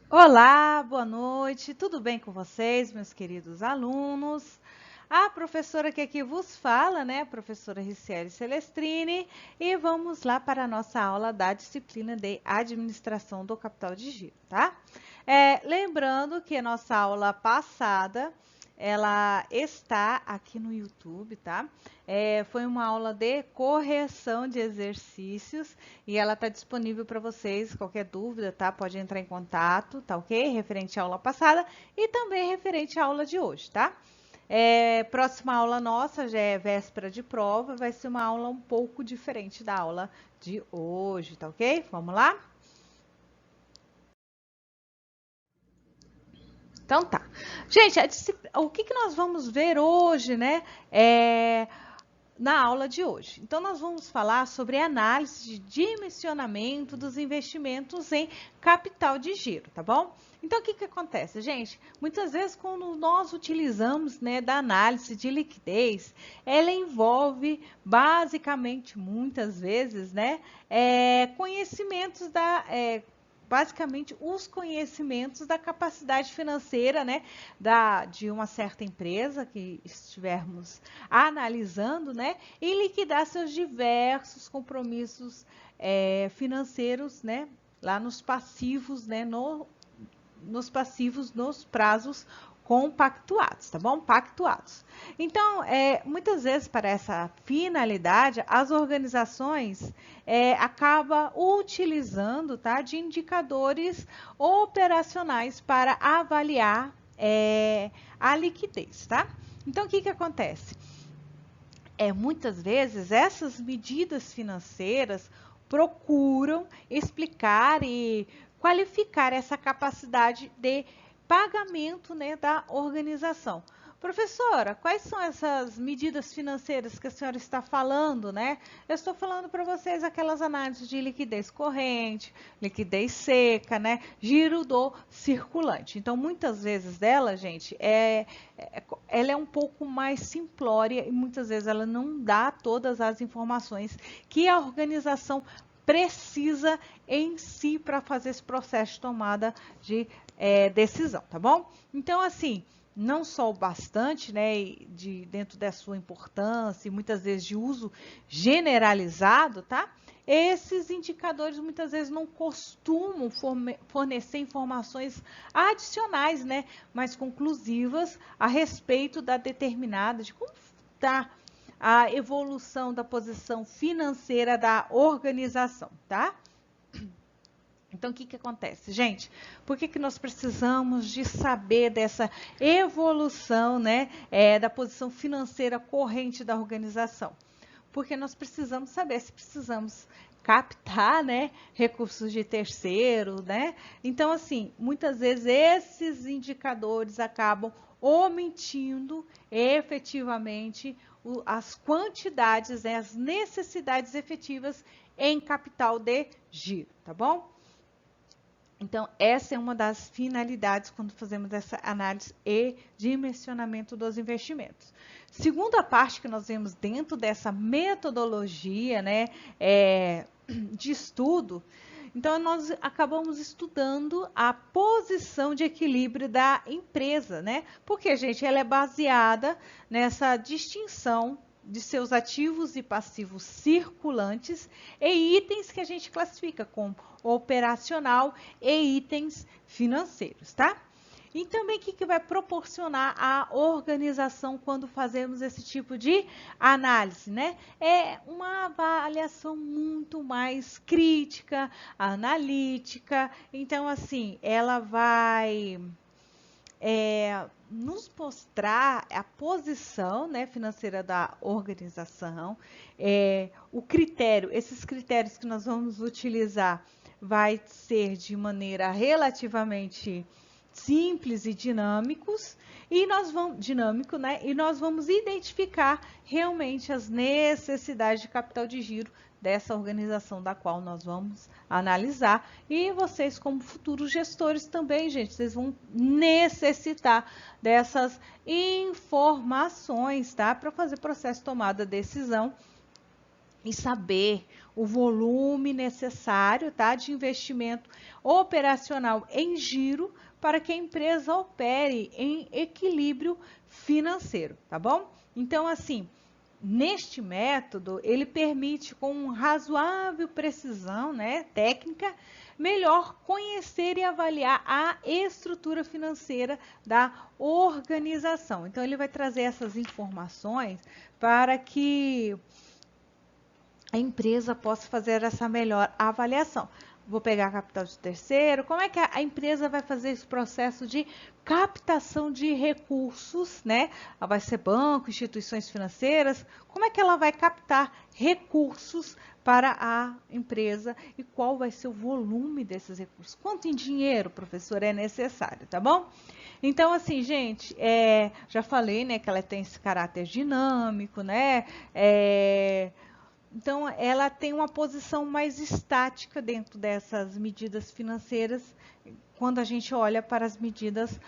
Olá, boa noite, tudo bem com vocês, meus queridos alunos? A professora que aqui vos fala, né, a professora Ricieli Celestrini, e vamos lá para a nossa aula da disciplina de Administração do Capital de Giro, tá? Lembrando que a nossa aula passada, ela está aqui no YouTube, tá? Foi uma aula de correção de exercícios e ela está disponível para vocês. Qualquer dúvida, tá? Pode entrar em contato, tá ok? Referente à aula passada e também referente à aula de hoje, tá? Próxima aula nossa já é véspera de prova, vai ser uma aula um pouco diferente da aula de hoje, tá ok? Vamos lá? Então tá. Gente, o que nós vamos ver hoje, né? Na aula de hoje. Então, nós vamos falar sobre análise de dimensionamento dos investimentos em capital de giro, tá bom? Então, o que acontece, gente? Muitas vezes, quando nós utilizamos, né, da análise de liquidez, ela envolve, basicamente, muitas vezes, né, conhecimentos basicamente os conhecimentos da capacidade financeira, né, de uma certa empresa que estivermos analisando, né, e liquidar seus diversos compromissos financeiros, né, lá nos passivos, né, nos passivos, nos prazos compactuados, tá bom? Pactuados. Então, muitas vezes, para essa finalidade, as organizações acabam utilizando, tá, de indicadores operacionais para avaliar a liquidez, tá? Então, o que acontece? Muitas vezes, essas medidas financeiras procuram explicar e qualificar essa capacidade de pagamento, né, da organização. Professora, quais são essas medidas financeiras que a senhora está falando, né? Eu estou falando para vocês aquelas análises de liquidez corrente, liquidez seca, né? Giro do circulante. Então, muitas vezes dela, gente, ela é um pouco mais simplória e muitas vezes ela não dá todas as informações que a organização precisa em si para fazer esse processo de tomada de decisão, tá bom? Então, assim, não só o bastante, né, dentro da sua importância e muitas vezes de uso generalizado, tá? Esses indicadores muitas vezes não costumam fornecer informações adicionais, né, mais conclusivas a respeito da determinada, de como está a evolução da posição financeira da organização, tá? Então, o que acontece, gente? Por que nós precisamos de saber dessa evolução, né, da posição financeira corrente da organização? Porque nós precisamos saber se precisamos captar, né, recursos de terceiro, né? Então, assim, muitas vezes esses indicadores acabam omitindo efetivamente as quantidades, né, as necessidades efetivas em capital de giro, tá bom? Então, essa é uma das finalidades quando fazemos essa análise e dimensionamento dos investimentos. Segunda parte que nós vemos dentro dessa metodologia, né, de estudo, então nós acabamos estudando a posição de equilíbrio da empresa, né? Porque, gente, ela é baseada nessa distinção de seus ativos e passivos circulantes e itens que a gente classifica como operacional e itens financeiros, tá? E também o que vai proporcionar a organização quando fazemos esse tipo de análise, né? É uma avaliação muito mais crítica, analítica. Então, assim, ela vai nos mostrar a posição, né, financeira da organização, o critério, esses critérios que nós vamos utilizar vai ser de maneira relativamente simples e dinâmicos e nós vamos dinâmico, né? E nós vamos identificar realmente as necessidades de capital de giro dessa organização da qual nós vamos analisar. E vocês, como futuros gestores também, gente, vocês vão necessitar dessas informações, tá? Para fazer processo de tomada de decisão e saber o volume necessário, tá, de investimento operacional em giro para que a empresa opere em equilíbrio financeiro, tá bom? Então, assim, neste método, ele permite, com razoável precisão, né, técnica, melhor conhecer e avaliar a estrutura financeira da organização. Então, ele vai trazer essas informações para que a empresa possa fazer essa melhor avaliação. Vou pegar capital de terceiro. Como é que a empresa vai fazer esse processo de captação de recursos, né? Ela vai ser banco, instituições financeiras. Como é que ela vai captar recursos para a empresa e qual vai ser o volume desses recursos? Quanto em dinheiro, professor, é necessário, tá bom? Então, assim, gente, já falei, né, que ela tem esse caráter dinâmico, né? Então, ela tem uma posição mais estática dentro dessas medidas financeiras, quando a gente olha para as medidas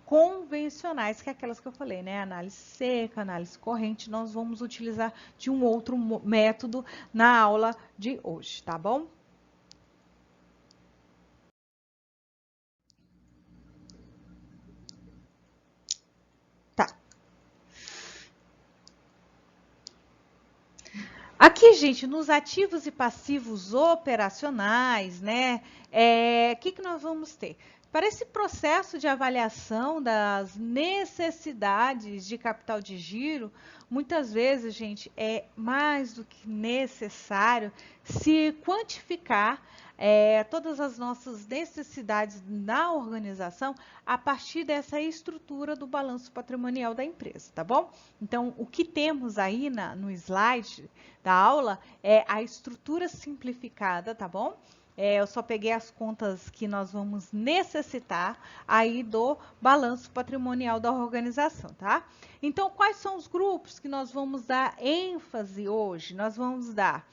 convencionais, que é aquelas que eu falei, né? Análise seca, análise corrente, nós vamos utilizar de um outro método na aula de hoje, tá bom? Tá. Aqui, gente, nos ativos e passivos operacionais, né? Que nós vamos ter? Para esse processo de avaliação das necessidades de capital de giro, muitas vezes, gente, é mais do que necessário se quantificar todas as nossas necessidades na organização a partir dessa estrutura do balanço patrimonial da empresa, tá bom? Então, o que temos aí no slide da aula é a estrutura simplificada, tá bom? Eu só peguei as contas que nós vamos necessitar aí do balanço patrimonial da organização, tá? Então, quais são os grupos que nós vamos dar ênfase hoje? Nós vamos dar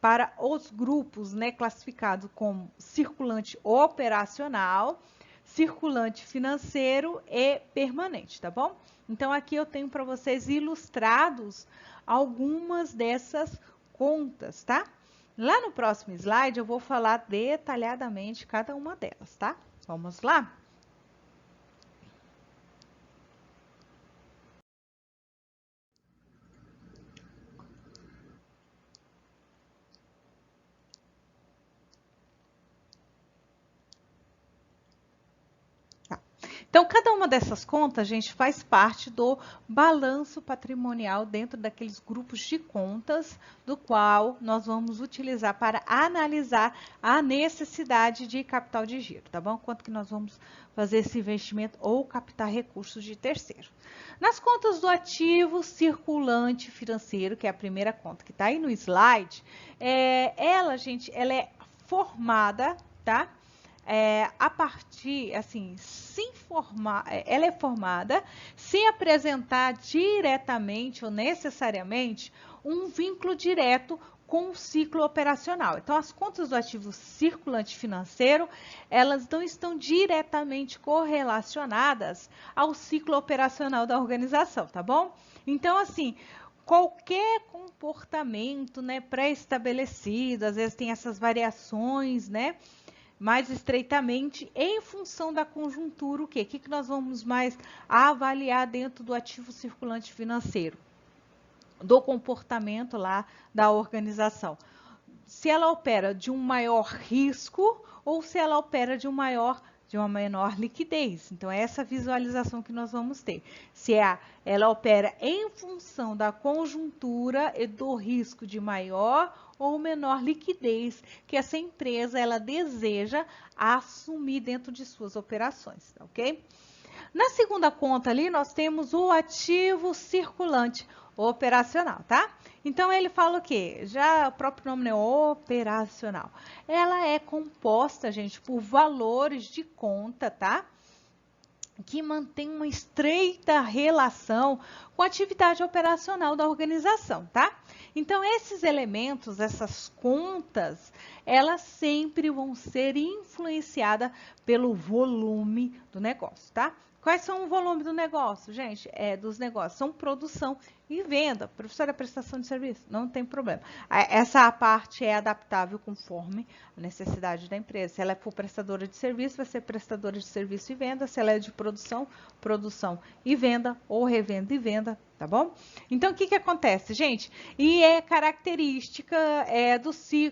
para os grupos, né, classificados como circulante operacional, circulante financeiro e permanente, tá bom? Então, aqui eu tenho para vocês ilustrados algumas dessas contas, tá? Lá no próximo slide eu vou falar detalhadamente cada uma delas, tá? Vamos lá? Então, cada uma dessas contas, gente, faz parte do balanço patrimonial dentro daqueles grupos de contas, do qual nós vamos utilizar para analisar a necessidade de capital de giro, tá bom? Quanto que nós vamos fazer esse investimento ou captar recursos de terceiro. Nas contas do ativo circulante financeiro, que é a primeira conta que está aí no slide, ela, gente, ela é formada, tá? A partir, assim, ela é formada se apresentar diretamente ou necessariamente um vínculo direto com o ciclo operacional. Então, as contas do ativo circulante financeiro, elas não estão diretamente correlacionadas ao ciclo operacional da organização, tá bom? Então, assim, qualquer comportamento, né, pré-estabelecido, às vezes tem essas variações, né, mais estreitamente em função da conjuntura, o quê? O que nós vamos mais avaliar dentro do ativo circulante financeiro? Do comportamento lá da organização. Se ela opera de um maior risco ou se ela opera de uma menor liquidez. Então, é essa visualização que nós vamos ter. Se ela opera em função da conjuntura e do risco de maior ou menor liquidez que essa empresa ela deseja assumir dentro de suas operações, ok? Na segunda conta ali, nós temos o ativo circulante operacional, tá? Então, ele fala o quê? Já o próprio nome é operacional. Ela é composta, gente, por valores de conta, tá? Que mantém uma estreita relação com a atividade operacional da organização, tá? Então, esses elementos, essas contas, elas sempre vão ser influenciadas pelo volume do negócio, tá? Quais são o volume do negócio, gente? Dos negócios. São produção e venda. Professora, prestação de serviço? Não tem problema. Essa parte é adaptável conforme a necessidade da empresa. Se ela for prestadora de serviço, vai ser prestadora de serviço e venda. Se ela é de produção, produção e venda, ou revenda e venda, tá bom? Então, o que que acontece, gente? E é característica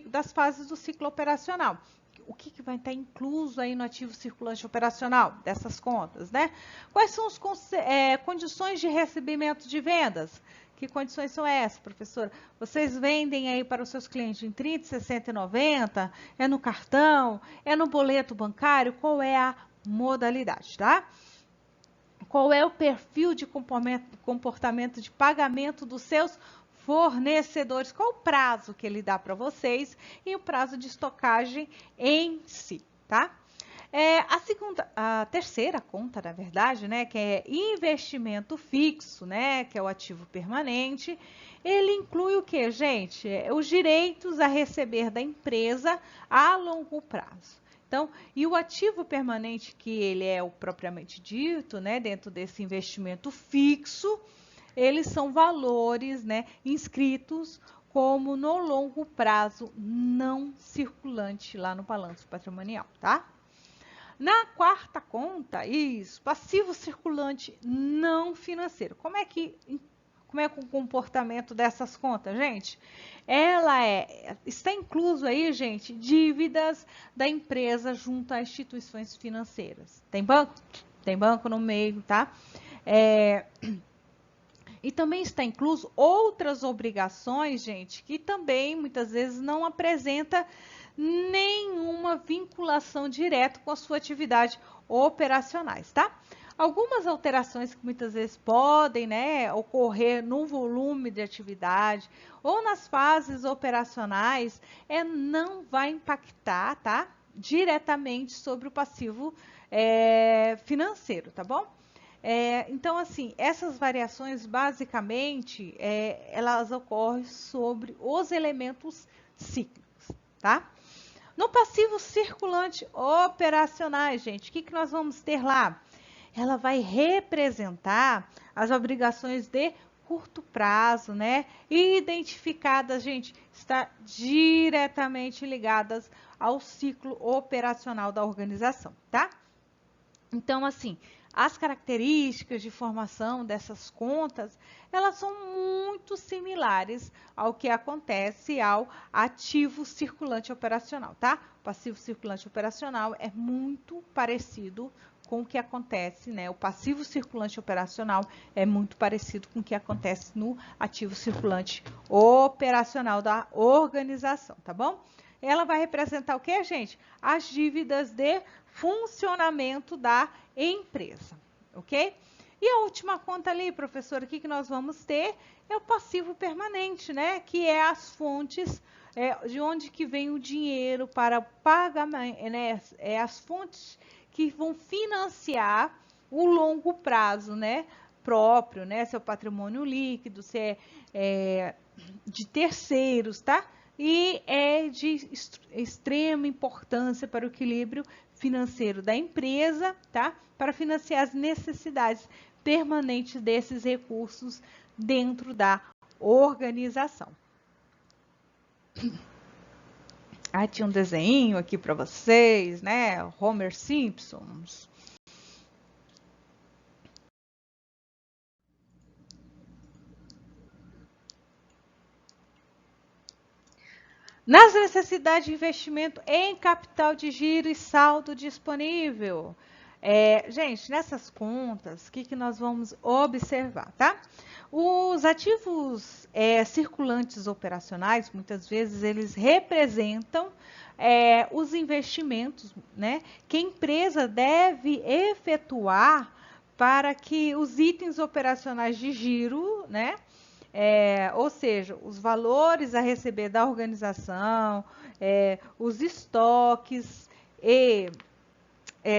das fases do ciclo operacional. O que que vai estar incluso aí no ativo circulante operacional dessas contas, né? Quais são as condições de recebimento de vendas? Que condições são essas, professora? Vocês vendem aí para os seus clientes em 30, 60 e 90? É no cartão? É no boleto bancário? Qual é a modalidade, tá? Qual é o perfil de comportamento de pagamento dos seus fornecedores? Qual o prazo que ele dá para vocês e o prazo de estocagem em si, tá? A terceira conta, na verdade, né, que é investimento fixo, né, que é o ativo permanente, ele inclui o que, gente? Os direitos a receber da empresa a longo prazo. Então, e o ativo permanente, que ele é o propriamente dito, né, dentro desse investimento fixo, eles são valores, né, inscritos como no longo prazo não circulante lá no balanço patrimonial, tá? Na quarta conta, isso, passivo circulante não financeiro. Como é o comportamento dessas contas, gente? Está incluso aí, gente, dívidas da empresa junto a instituições financeiras. Tem banco? Tem banco no meio, tá? E também está incluso outras obrigações, gente, que também muitas vezes não apresenta nenhuma vinculação direta com a sua atividade operacionais, tá? Algumas alterações que muitas vezes podem, né, ocorrer no volume de atividade ou nas fases operacionais, não vai impactar, tá, diretamente sobre o passivo financeiro, tá bom? Então, assim, essas variações, basicamente, elas ocorrem sobre os elementos cíclicos, tá? No passivo circulante operacionais, gente, o que nós vamos ter lá? Ela vai representar as obrigações de curto prazo, né? Identificadas, gente, está diretamente ligadas ao ciclo operacional da organização, tá? Então, assim, as características de formação dessas contas, elas são muito similares ao que acontece ao ativo circulante operacional, tá? O passivo circulante operacional é muito parecido com o que acontece, né? O passivo circulante operacional é muito parecido com o que acontece no ativo circulante operacional da organização, tá bom? Ela vai representar o que, gente? As dívidas de funcionamento da empresa, ok? E a última conta ali, professora, o que nós vamos ter? É o passivo permanente, né? Que é as fontes, de onde que vem o dinheiro para pagamento, né? As fontes que vão financiar o longo prazo, né? Próprio, né? Seu patrimônio líquido, se é de terceiros, tá? E é de extrema importância para o equilíbrio financeiro da empresa, tá? Para financiar as necessidades permanentes desses recursos dentro da organização. Tinha um desenho aqui para vocês, né? Homer Simpson. Nas necessidades de investimento em capital de giro e saldo disponível. Gente, nessas contas, o que nós vamos observar, tá? Os ativos circulantes operacionais, muitas vezes, eles representam os investimentos, né, que a empresa deve efetuar para que os itens operacionais de giro, né, ou seja, os valores a receber da organização, os estoques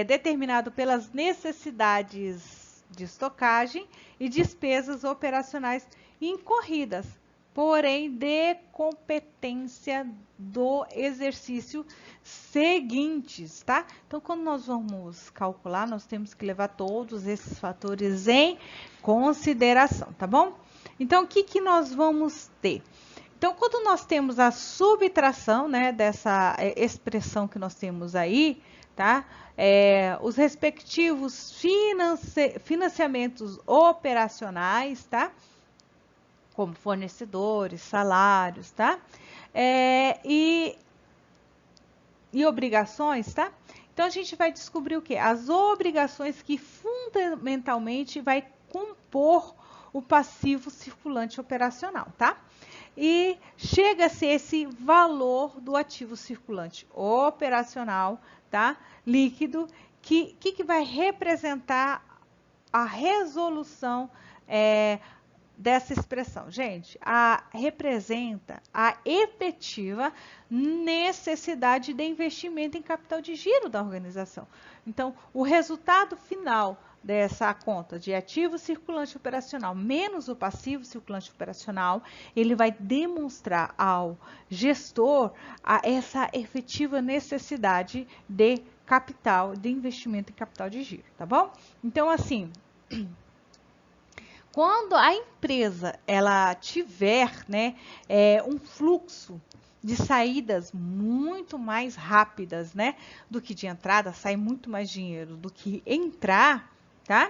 determinado pelas necessidades de estocagem e despesas operacionais incorridas porém de competência do exercício seguintes, tá? Então, quando nós vamos calcular, nós temos que levar todos esses fatores em consideração, tá bom? Então, o que que nós vamos ter? Então, quando nós temos a subtração, né, dessa expressão que nós temos aí, tá? Os respectivos financiamentos operacionais, tá? Como fornecedores, salários, tá? E obrigações, tá? Então, a gente vai descobrir o quê? As obrigações que fundamentalmente vai compor o passivo circulante operacional, tá? E chega-se esse valor do ativo circulante operacional, tá? Líquido, que vai representar a resolução dessa expressão? Gente, representa a efetiva necessidade de investimento em capital de giro da organização. Então, o resultado final dessa conta de ativo circulante operacional menos o passivo circulante operacional, ele vai demonstrar ao gestor essa efetiva necessidade de capital, de investimento em capital de giro, tá bom? Então, assim, quando a empresa ela tiver, né, um fluxo de saídas muito mais rápidas, né, do que de entrada, sai muito mais dinheiro do que entrar, tá?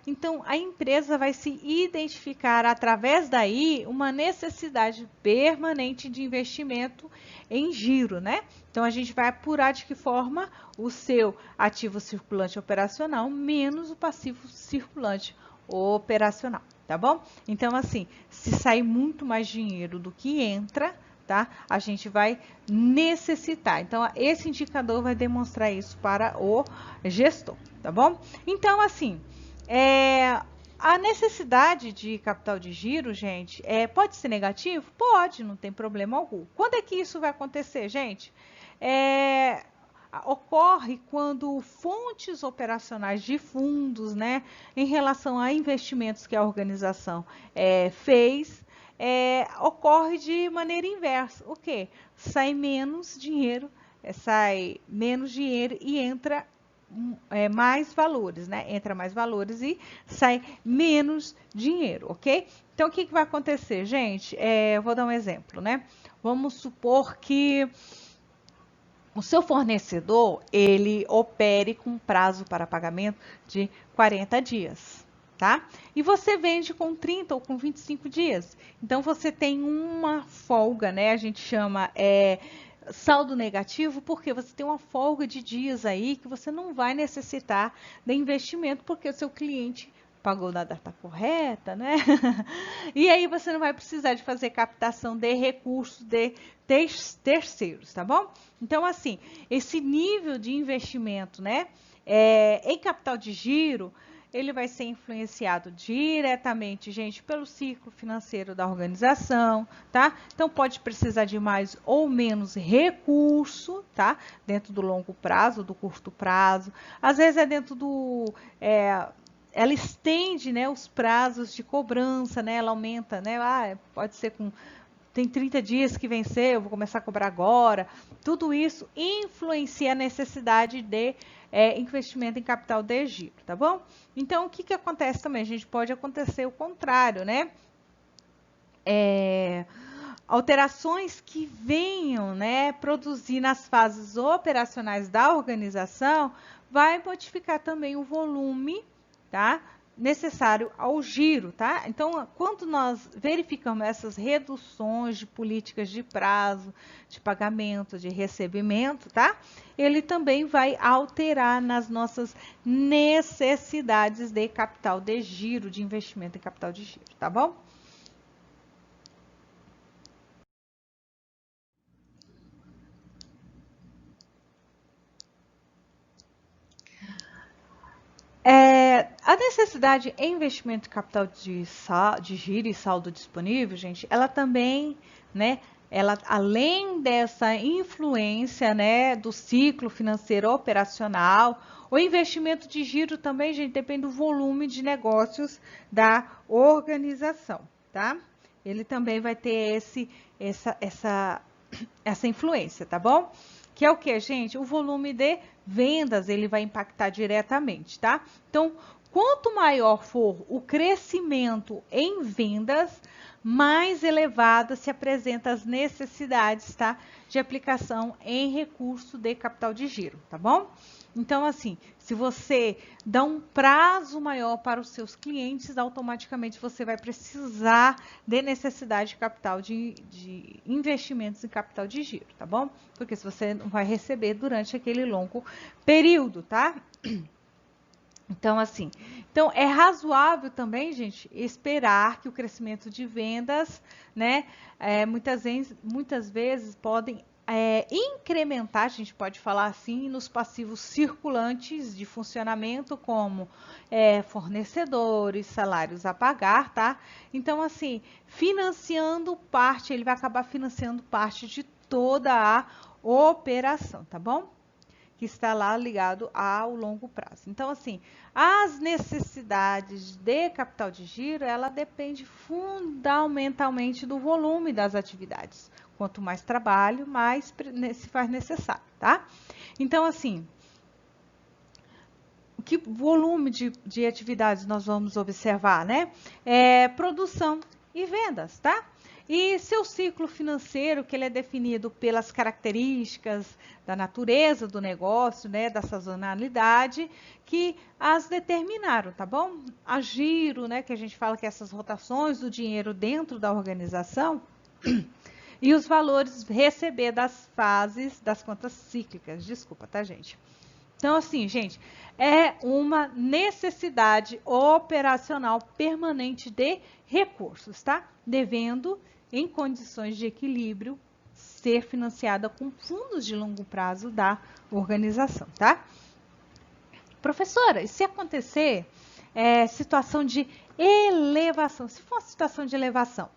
Então, a empresa vai se identificar através daí uma necessidade permanente de investimento em giro, né? Então, a gente vai apurar de que forma o seu ativo circulante operacional menos o passivo circulante operacional, tá bom? Então, assim, se sair muito mais dinheiro do que entra, tá? A gente vai necessitar. Então, esse indicador vai demonstrar isso para o gestor, tá bom? Então, assim, a necessidade de capital de giro, gente, pode ser negativo? Pode, não tem problema algum. Quando é que isso vai acontecer, gente? Ocorre quando fontes operacionais de fundos, né, em relação a investimentos que a organização fez, ocorre de maneira inversa. O quê? Sai menos dinheiro e entra mais valores, né? Entra mais valores e sai menos dinheiro, ok? Então, o que vai acontecer, gente? Eu vou dar um exemplo, né? Vamos supor que o seu fornecedor, ele opere com prazo para pagamento de 40 dias, tá? E você vende com 30 ou com 25 dias. Então, você tem uma folga, né? A gente chama saldo negativo, porque você tem uma folga de dias aí que você não vai necessitar de investimento, porque o seu cliente pagou na data correta, né? E aí você não vai precisar de fazer captação de recursos de terceiros, tá bom? Então, assim, esse nível de investimento, né, em capital de giro, ele vai ser influenciado diretamente, gente, pelo ciclo financeiro da organização, tá? Então, pode precisar de mais ou menos recurso, tá? Dentro do longo prazo, do curto prazo. Às vezes é dentro do... ela estende, né, os prazos de cobrança, né? Ela aumenta, né? Pode ser com... Tem 30 dias que venceu, eu vou começar a cobrar agora. Tudo isso influencia a necessidade de investimento em capital de giro, tá bom? Então, o que acontece também? A gente pode acontecer o contrário, né? Alterações que venham, né, produzir nas fases operacionais da organização vai modificar também o volume, tá? Necessário ao giro, tá? Então, quando nós verificamos essas reduções de políticas de prazo, de pagamento, de recebimento, tá? Ele também vai alterar nas nossas necessidades de capital de giro, de investimento em capital de giro, tá bom? A necessidade em investimento em capital de giro e saldo disponível, gente, ela também, né, além dessa influência, né, do ciclo financeiro operacional, o investimento de giro também, gente, depende do volume de negócios da organização, tá? ele também vai ter essa influência, tá bom? Que é o que, gente? O volume de vendas, ele vai impactar diretamente, tá? Então, quanto maior for o crescimento em vendas, mais elevada se apresenta as necessidades, tá? De aplicação em recurso de capital de giro, tá bom? Então, assim, se você dá um prazo maior para os seus clientes, automaticamente você vai precisar de necessidade de capital de investimentos em capital de giro, tá bom? Porque se você não vai receber durante aquele longo período, tá? Então, assim, então é razoável também, gente, esperar que o crescimento de vendas, né, muitas vezes podem incrementar, a gente pode falar assim, nos passivos circulantes de funcionamento, como fornecedores, salários a pagar, tá? Então, assim, financiando parte, ele vai acabar financiando parte de toda a operação, tá bom? Que está lá ligado ao longo prazo. Então, assim, as necessidades de capital de giro, ela depende fundamentalmente do volume das atividades. Quanto mais trabalho, mais se faz necessário, tá? Então, assim, que volume de atividades nós vamos observar, né? Produção e vendas, tá? E seu ciclo financeiro, que ele é definido pelas características da natureza do negócio, né, da sazonalidade, que as determinaram, tá bom? A giro, né, que a gente fala que essas rotações do dinheiro dentro da organização, e os valores receber das fases das contas cíclicas. Desculpa, tá, gente? Então, assim, gente, é uma necessidade operacional permanente de recursos, tá? Devendo, em condições de equilíbrio, ser financiada com fundos de longo prazo da organização, tá? Professora, e se acontecer situação de elevação? Se for uma situação de elevação,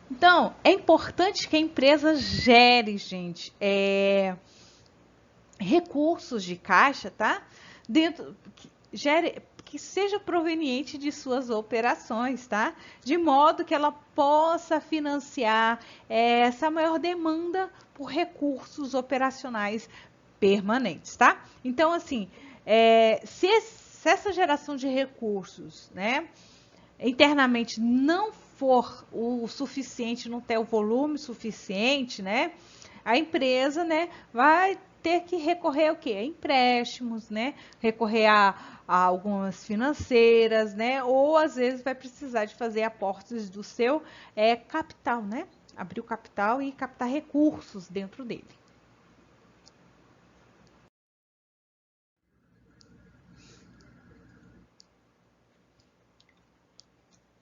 então, é importante que a empresa gere, gente, recursos de caixa, tá? Que seja proveniente de suas operações, tá? De modo que ela possa financiar essa maior demanda por recursos operacionais permanentes, tá? Então, assim, se essa geração de recursos, né, internamente não for o suficiente, não ter o volume suficiente, né, a empresa, né, vai ter que recorrer ao quê? A empréstimos, né, recorrer a algumas financeiras, né, ou às vezes vai precisar de fazer aportes do seu capital, né, abrir o capital e captar recursos dentro dele.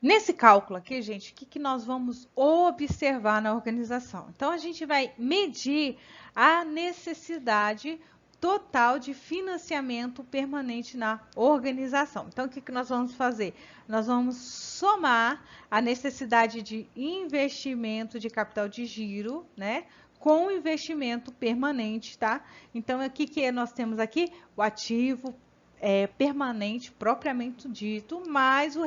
Nesse cálculo aqui, gente, o que nós vamos observar na organização? Então, a gente vai medir a necessidade total de financiamento permanente na organização. Então, o que nós vamos fazer? Nós vamos somar a necessidade de investimento de capital de giro, né, com o investimento permanente, tá? Então, o que nós temos aqui? O ativo permanente, propriamente dito, mais o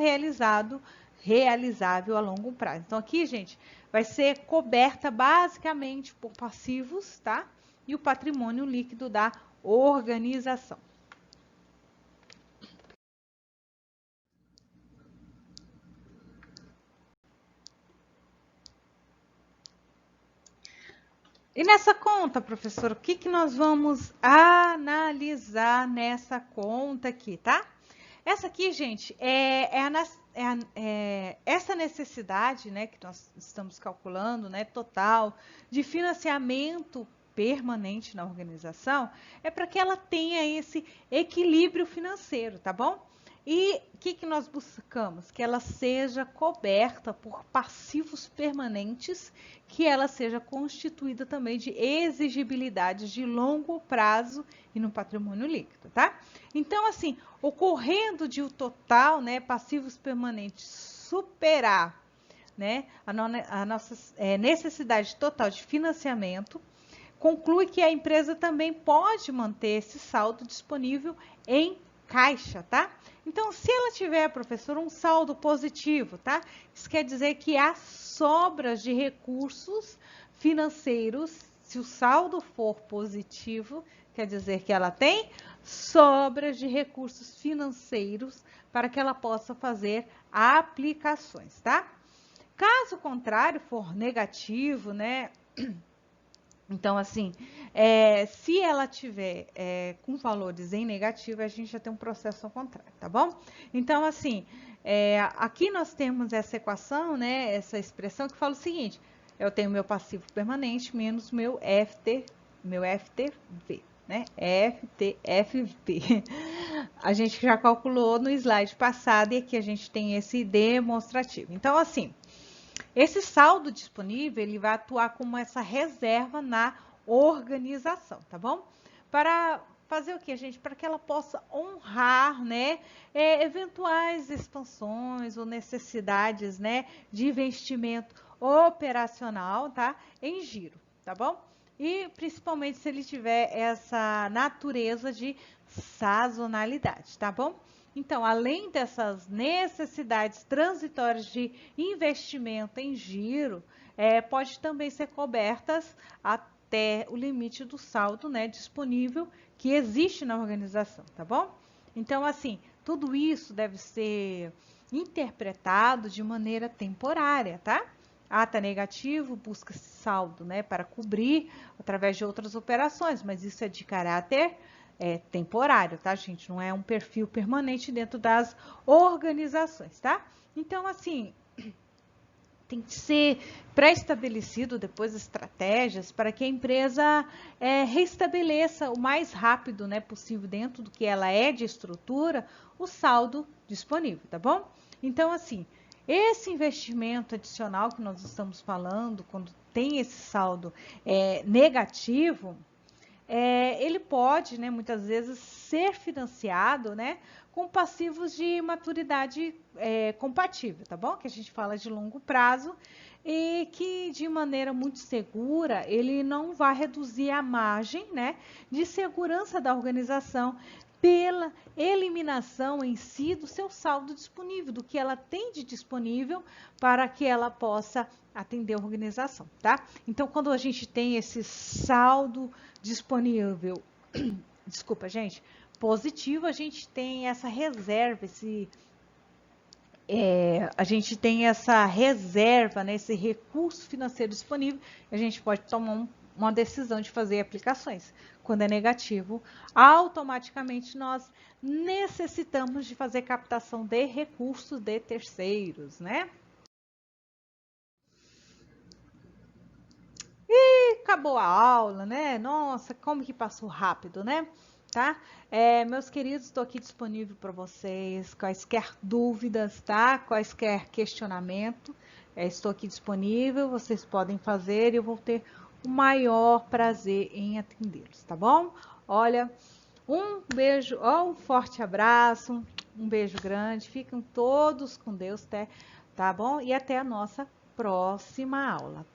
realizável a longo prazo. Então, aqui, gente, vai ser coberta basicamente por passivos, tá? E o patrimônio líquido da organização. E nessa conta, professor, o que nós vamos analisar nessa conta aqui, tá? Essa aqui, gente, essa necessidade, né, que nós estamos calculando, né, total, de financiamento permanente na organização, é para que ela tenha esse equilíbrio financeiro, tá bom? E o que nós buscamos? Que ela seja coberta por passivos permanentes, que ela seja constituída também de exigibilidades de longo prazo e no patrimônio líquido, tá? Então, assim, ocorrendo de o total, né, passivos permanentes superar, né, a nossa necessidade total de financiamento, conclui que a empresa também pode manter esse saldo disponível em caixa, tá? Então, se ela tiver, professor, um saldo positivo, tá? Isso quer dizer que há sobras de recursos financeiros. Se o saldo for positivo, quer dizer que ela tem sobras de recursos financeiros para que ela possa fazer aplicações, tá? Caso contrário, for negativo, né? Então, assim, se ela tiver com valores em negativo, a gente já tem um processo ao contrário, tá bom? Então, assim, aqui nós temos essa equação, né? Essa expressão que fala o seguinte: eu tenho meu passivo permanente menos meu FTV, né? FTFV. A gente já calculou no slide passado e aqui a gente tem esse demonstrativo. Então, assim, esse saldo disponível, ele vai atuar como essa reserva na organização, tá bom? Para fazer o que, gente? Para que ela possa honrar, né, eventuais expansões ou necessidades, né, de investimento operacional, tá? Em giro, tá bom? E principalmente se ele tiver essa natureza de sazonalidade, tá bom? Então, além dessas necessidades transitórias de investimento em giro, pode também ser cobertas até o limite do saldo, né, disponível que existe na organização, tá bom? Então, assim, tudo isso deve ser interpretado de maneira temporária, tá? Tá negativo, busca saldo, né, para cobrir através de outras operações, mas isso é de caráter temporário, tá, gente? Não é um perfil permanente dentro das organizações, tá? Então, assim, tem que ser pré-estabelecido depois estratégias para que a empresa restabeleça o mais rápido, né, possível dentro do que ela é de estrutura, o saldo disponível, tá bom? Então, assim, esse investimento adicional que nós estamos falando, quando tem esse saldo negativo, ele pode, né, muitas vezes, ser financiado, né, com passivos de maturidade compatível, tá bom? Que a gente fala de longo prazo e que, de maneira muito segura, ele não vai reduzir a margem, né, de segurança da organização pela eliminação em si do seu saldo disponível, do que ela tem de disponível para que ela possa atender a organização, tá? Então, quando a gente tem esse saldo disponível, desculpa, gente, positivo, a gente tem essa reserva, a gente tem essa reserva, né, esse recurso financeiro disponível, a gente pode tomar uma decisão de fazer aplicações. Quando é negativo, automaticamente nós necessitamos de fazer captação de recursos de terceiros, né? E acabou a aula, né? Nossa, como que passou rápido, né? Tá? Meus queridos, estou aqui disponível para vocês, quaisquer dúvidas, tá? Quaisquer questionamento, estou aqui disponível, vocês podem fazer e eu vou ter o maior prazer em atendê-los, tá bom? Olha, um beijo, um forte abraço, um beijo grande, fiquem todos com Deus, tá bom? E até a nossa próxima aula.